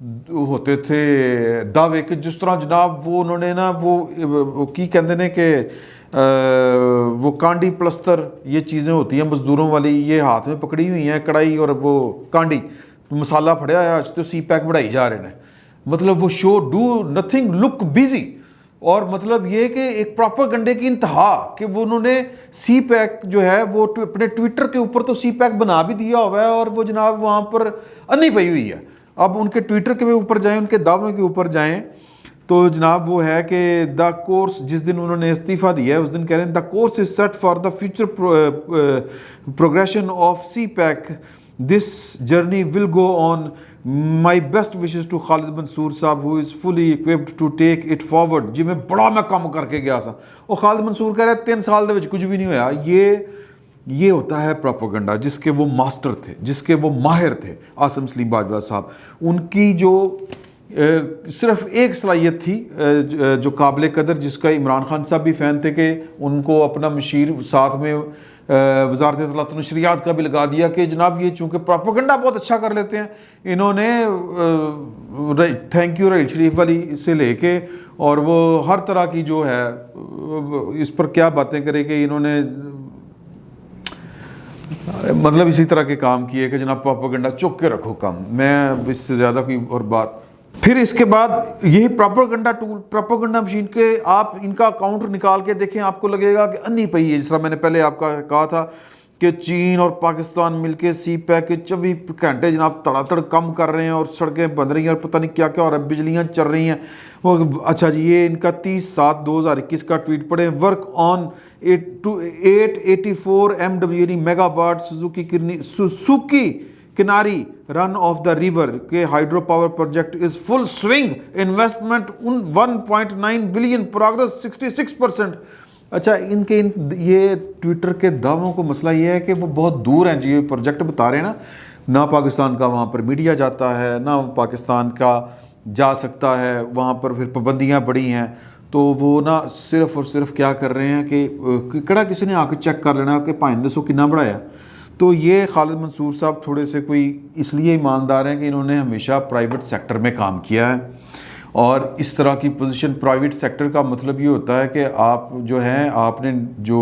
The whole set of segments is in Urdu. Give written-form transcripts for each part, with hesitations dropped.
ہوتے تھے دعوے کہ جس طرح جناب وہ انہوں نے نا وہ کی کہتے ہیں کہ وہ کانڈی پلستر یہ چیزیں ہوتی ہیں مزدوروں والی، یہ ہاتھ میں پکڑی ہوئی ہیں کڑائی اور وہ کانڈی مسالہ پھڑیا ہے، آج تو سی پیک بڑھائی جا رہے ہیں، مطلب وہ should do nothing look busy, اور مطلب یہ کہ ایک پراپر گنڈے کی انتہا کہ وہ انہوں نے سی پیک جو ہے وہ اپنے ٹویٹر کے اوپر تو سی پیک بنا بھی دیا ہوا ہے، اور وہ جناب وہاں پر انی پئی ہوئی ہے۔ اب ان کے ٹویٹر کے اوپر جائیں، ان کے دعووں کے اوپر جائیں تو جناب وہ ہے کہ دا کورس، جس دن انہوں نے استعفیٰ دیا ہے اس دن کہہ رہے ہیں the course is set for the future progression of CPEC, this journey will go on, my best wishes to Khalid Mansoor صاحب who is fully occupied to take it forward. جی میں بڑا میں کام کر کے گیا سا، اور خالد منصور کہہ رہے ہیں 3 سال دے وچ کچھ بھی نہیں ہویا۔ یہ ہوتا ہے پروپیگنڈا جس کے وہ ماسٹر تھے، جس کے وہ ماہر تھے عاصم سلیم باجوہ صاحب۔ ان کی جو صرف ایک صلاحیت تھی جو قابل قدر، جس کا عمران خان صاحب بھی فین تھے کہ ان کو اپنا مشیر ساتھ میں وزارت اطلاعات و نشریات کا بھی لگا دیا کہ جناب یہ چونکہ پروپیگنڈا بہت اچھا کر لیتے ہیں، انہوں نے تھینک یو رحیل شریف والی سے لے کے اور وہ ہر طرح کی جو ہے اس پر کیا باتیں کرے کہ انہوں نے مطلب اسی طرح کے کام کیے کہ جناب پروپیگنڈا چک کے رکھو کم، میں اس سے زیادہ کوئی اور بات۔ پھر اس کے بعد یہی پروپیگنڈا ٹول، پروپیگنڈا مشین کے آپ ان کا کاؤنٹر نکال کے دیکھیں، آپ کو لگے گا کہ انی پئی ہے۔ جس طرح میں نے پہلے آپ کا کہا تھا کہ چین اور پاکستان مل کے سی پیک کے 24 گھنٹے جناب تڑاطڑ کم کر رہے ہیں، اور سڑکیں بن رہی ہیں اور پتہ نہیں کیا کیا، اور بجلیاں چل رہی ہیں۔ اچھا جی، یہ ان کا 30/7/2021 کا ٹویٹ پڑھیں، ورک آن 884 MW یعنی megawatt Suki Kinari run of the river کے hydro power project is full swing, investment 1.9 billion, progress 66%۔ اچھا ان کے یہ ٹویٹر کے دعووں کو مسئلہ یہ ہے کہ وہ بہت دور ہیں جی، یہ پروجیکٹ بتا رہے ہیں نا، نہ پاکستان کا وہاں پر میڈیا جاتا ہے، نہ پاکستان کا جا سکتا ہے وہاں پر، پھر پابندیاں بڑی ہیں، تو وہ نا صرف اور صرف کیا کر رہے ہیں کہ کڑا کسی نے آ کے چیک کر لینا کہ 500 کنا بڑھایا۔ تو یہ خالد منصور صاحب تھوڑے سے کوئی اس لیے ایماندار ہیں کہ انہوں نے ہمیشہ پرائیویٹ سیکٹر میں کام کیا ہے، اور اس طرح کی پوزیشن پرائیویٹ سیکٹر کا مطلب یہ ہوتا ہے کہ آپ جو ہیں، آپ نے جو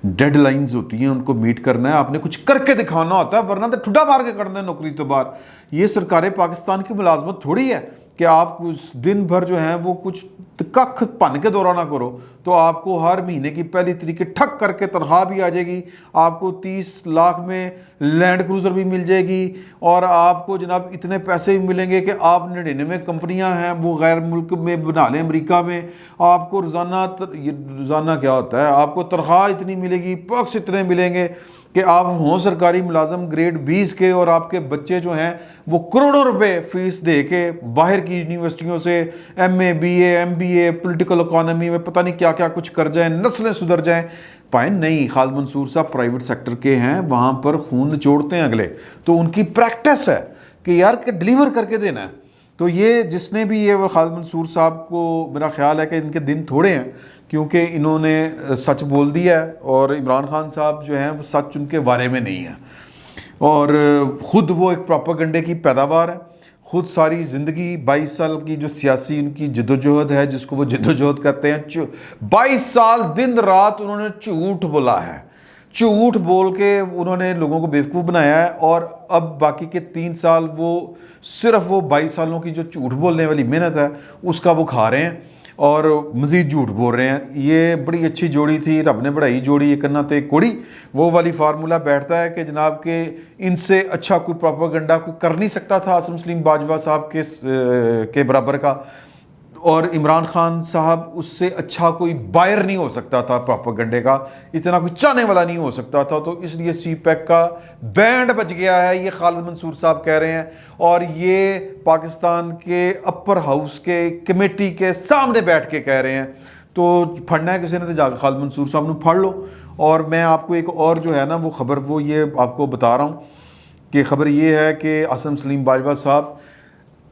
ڈیڈ لائنز ہوتی ہیں ان کو میٹ کرنا ہے، آپ نے کچھ کر کے دکھانا ہوتا ہے، ورنہ تو ٹھڈا مار کے کرنا ہے نوکری تو باہر۔ یہ سرکار پاکستان کی ملازمت تھوڑی ہے کہ آپ کچھ دن بھر جو ہیں وہ کچھ ککھ پن کے دورہ نہ کرو، تو آپ کو ہر مہینے کی پہلی تاریخ ٹھک کر کے تنخواہ بھی آ جائے گی، آپ کو 30 لاکھ میں لینڈ کروزر بھی مل جائے گی، اور آپ کو جناب اتنے پیسے بھی ملیں گے کہ آپ 99 کمپنیاں ہیں وہ غیر ملک میں بنا لیں، امریکہ میں، آپ کو روزانہ کیا ہوتا ہے، آپ کو تنخواہ اتنی ملے گی، پرکس اتنے ملیں گے کہ آپ ہوں سرکاری ملازم گریڈ 20 کے، اور آپ کے بچے جو ہیں وہ کروڑوں روپے فیس دے کے باہر کی یونیورسٹیوں سے MA BA MBA political economy میں پتہ نہیں کیا کیا کچھ کر جائیں، نسلیں سدھر جائیں۔ پائن نہیں، خالد منصور صاحب پرائیویٹ سیکٹر کے ہیں، وہاں پر خون نچوڑتے ہیں اگلے، تو ان کی پریکٹس ہے کہ یار کہ ڈیلیور کر کے دینا ہے۔ تو یہ جس نے بھی یہ خالد منصور صاحب کو، میرا خیال ہے کہ ان کے دن تھوڑے ہیں، کیونکہ انہوں نے سچ بول دیا ہے، اور عمران خان صاحب جو ہیں وہ سچ ان کے بارے میں نہیں ہے، اور خود وہ ایک پروپیگنڈے کی پیداوار ہے، خود ساری زندگی 22 سال کی جو سیاسی ان کی جدوجہد ہے، جس کو وہ جدوجہد کہتے ہیں، 22 سال دن رات انہوں نے جھوٹ بولا ہے، جھوٹ بول کے انہوں نے لوگوں کو بیوقوف بنایا ہے، اور اب باقی کے 3 سال وہ صرف وہ 22 سالوں کی جو جھوٹ بولنے والی محنت ہے اس کا وہ کھا رہے ہیں، اور مزید جھوٹ بول رہے ہیں۔ یہ بڑی اچھی جوڑی تھی، رب نے بڑھائی جوڑی ایک کنا تے کوڑی، وہ والی فارمولہ بیٹھتا ہے کہ جناب کہ ان سے اچھا کوئی پروپیگنڈا کوئی کر نہیں سکتا تھا عاصم سلیم باجوہ صاحب کے برابر کا، اور عمران خان صاحب اس سے اچھا کوئی بائر نہیں ہو سکتا تھا پروپیگنڈے کا، اتنا کوئی چاہنے والا نہیں ہو سکتا تھا۔ تو اس لیے سی پیک کا بینڈ بج گیا ہے، یہ خالد منصور صاحب کہہ رہے ہیں، اور یہ پاکستان کے اپر ہاؤس کے کمیٹی کے سامنے بیٹھ کے کہہ رہے ہیں۔ تو پھڑنا ہے کسی نے تو جا کے خالد منصور صاحب نے پھڑ لو۔ اور میں آپ کو ایک اور جو ہے نا وہ خبر، وہ یہ آپ کو بتا رہا ہوں کہ خبر یہ ہے کہ عاصم سلیم باجوہ صاحب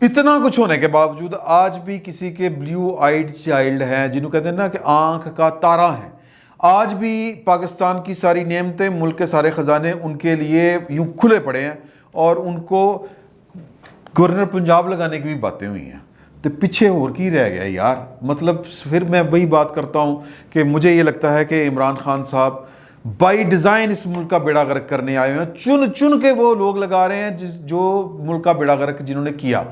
اتنا کچھ ہونے کے باوجود آج بھی کسی کے بلیو آئیڈ چائلڈ ہیں، جنہوں کہتے ہیں نا کہ آنکھ کا تارا ہیں، آج بھی پاکستان کی ساری نعمتیں، ملک کے سارے خزانے ان کے لیے یوں کھلے پڑے ہیں، اور ان کو گورنر پنجاب لگانے کی بھی باتیں ہوئی ہیں. تو پیچھے اور کی رہ گیا یار. مطلب پھر میں وہی بات کرتا ہوں کہ مجھے یہ لگتا ہے کہ عمران خان صاحب بائی ڈیزائن اس ملک کا بیڑا غرق کرنے آئے ہیں. چن چن کے وہ لوگ لگا رہے ہیں جو ملک کا بیڑا غرق جنہوں نے کیا.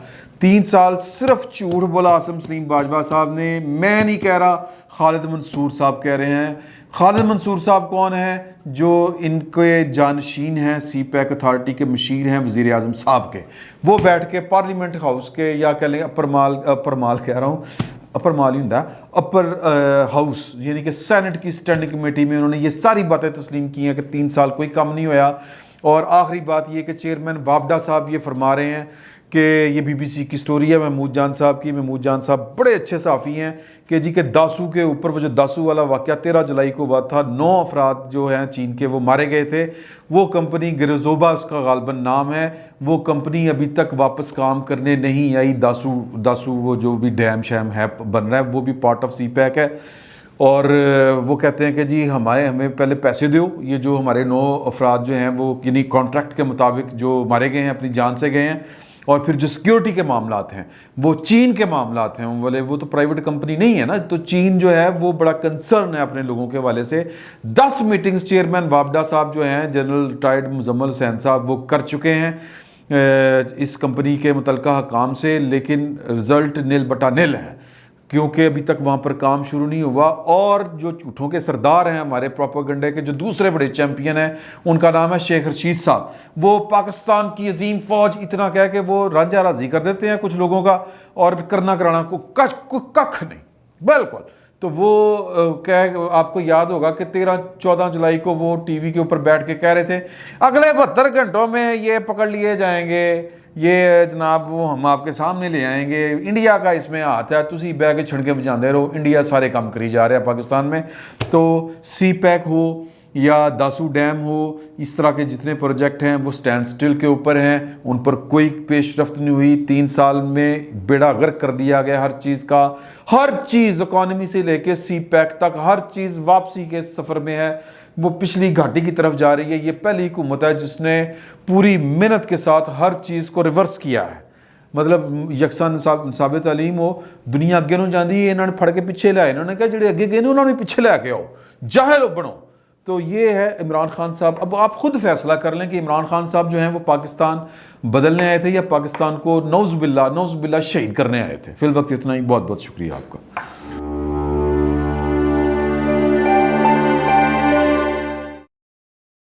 3 سال صرف جھوٹ بولا عاصم سلیم باجوہ صاحب نے. میں نہیں کہہ رہا, خالد منصور صاحب کہہ رہے ہیں. خالد منصور صاحب کون ہیں؟ جو ان کے جانشین ہیں, سی پیک اتھارٹی کے مشیر ہیں وزیر اعظم صاحب کے. وہ بیٹھ کے پارلیمنٹ ہاؤس کے, یا کہہ لیں اپر مال کہہ رہا ہوں, اپر مال ہی ہوں اپر ہاؤس یعنی کہ سینٹ کی اسٹینڈنگ کمیٹی میں انہوں نے یہ ساری باتیں تسلیم کی ہیں کہ 3 سال کوئی کم نہیں ہوا. اور آخری بات یہ کہ چیئرمین وابڈا صاحب یہ فرما رہے ہیں کہ یہ بی بی سی کی سٹوری ہے محمود جان صاحب کی. محمود جان صاحب بڑے اچھے صحافی ہیں کہ جی کہ داسو کے اوپر وہ جو داسو والا واقعہ 13 جولائی کو ہوا تھا, 9 افراد جو ہیں چین کے وہ مارے گئے تھے. وہ کمپنی گرزوبا اس کا غالباً نام ہے, وہ کمپنی ابھی تک واپس کام کرنے نہیں آئی. داسو وہ جو بھی ڈیم شیم ہے بن رہا ہے وہ بھی پارٹ آف سی پیک ہے. اور وہ کہتے ہیں کہ جی ہمیں پہلے پیسے دو. یہ جو ہمارے 9 افراد جو ہیں وہ یعنی کانٹریکٹ کے مطابق جو مارے گئے ہیں اپنی جان سے گئے ہیں. اور پھر جو سیکیورٹی کے معاملات ہیں وہ چین کے معاملات ہیں, وہ تو پرائیویٹ کمپنی نہیں ہے نا. تو چین جو ہے وہ بڑا کنسرن ہے اپنے لوگوں کے حوالے سے. 10 میٹنگز چیئرمین وابڈا صاحب جو ہیں جنرل ریٹائرڈ مزمل حسین صاحب وہ کر چکے ہیں اس کمپنی کے متعلقہ حکام سے, لیکن رزلٹ نل بٹا نل ہے کیونکہ ابھی تک وہاں پر کام شروع نہیں ہوا. اور جو جھوٹوں کے سردار ہیں ہمارے پروپیگنڈے کے, جو دوسرے بڑے چیمپئن ہیں, ان کا نام ہے شیخ رشید صاحب. وہ پاکستان کی عظیم فوج اتنا کہہ کہ وہ رانجھا راضی کر دیتے ہیں کچھ لوگوں کا, اور کرنا کرانا کو ککھ نہیں بالکل. تو وہ آپ کو یاد ہوگا کہ 13-14 جولائی کو وہ ٹی وی کے اوپر بیٹھ کے کہہ رہے تھے اگلے 72 گھنٹوں میں یہ پکڑ لیے جائیں گے, یہ جناب وہ ہم آپ کے سامنے لے آئیں گے, انڈیا کا اس میں ہاتھ ہے, تسی بہ کے چھڑکے بجاندے رہو, انڈیا سارے کام کری جا رہے ہیں پاکستان میں. تو سی پیک ہو یا داسو ڈیم ہو, اس طرح کے جتنے پروجیکٹ ہیں وہ سٹینڈ سٹل کے اوپر ہیں, ان پر کوئی پیش رفت نہیں ہوئی. 3 سال میں بیڑا غرق کر دیا گیا ہر چیز کا. ہر چیز اکانومی سے لے کے سی پیک تک ہر چیز واپسی کے سفر میں ہے, وہ پچھلی گھاٹی کی طرف جا رہی ہے. یہ پہلی حکومت ہے جس نے پوری محنت کے ساتھ ہر چیز کو ریورس کیا ہے. مطلب یکساں ثابت علیم ہو, دنیا اگے نوں جاندی, انہوں نے پھڑ کے پیچھے لے آئے. انہوں نے کہا جڑے اگے گئے انہوں نے پیچھے لے کے آؤ, جاہل بنو. تو یہ ہے عمران خان صاحب. اب آپ خود فیصلہ کر لیں کہ عمران خان صاحب جو ہیں وہ پاکستان بدلنے آئے تھے یا پاکستان کو نعوذ باللہ شہید کرنے آئے تھے. فی الوقت اتنا ہی. بہت بہت شکریہ آپ کا.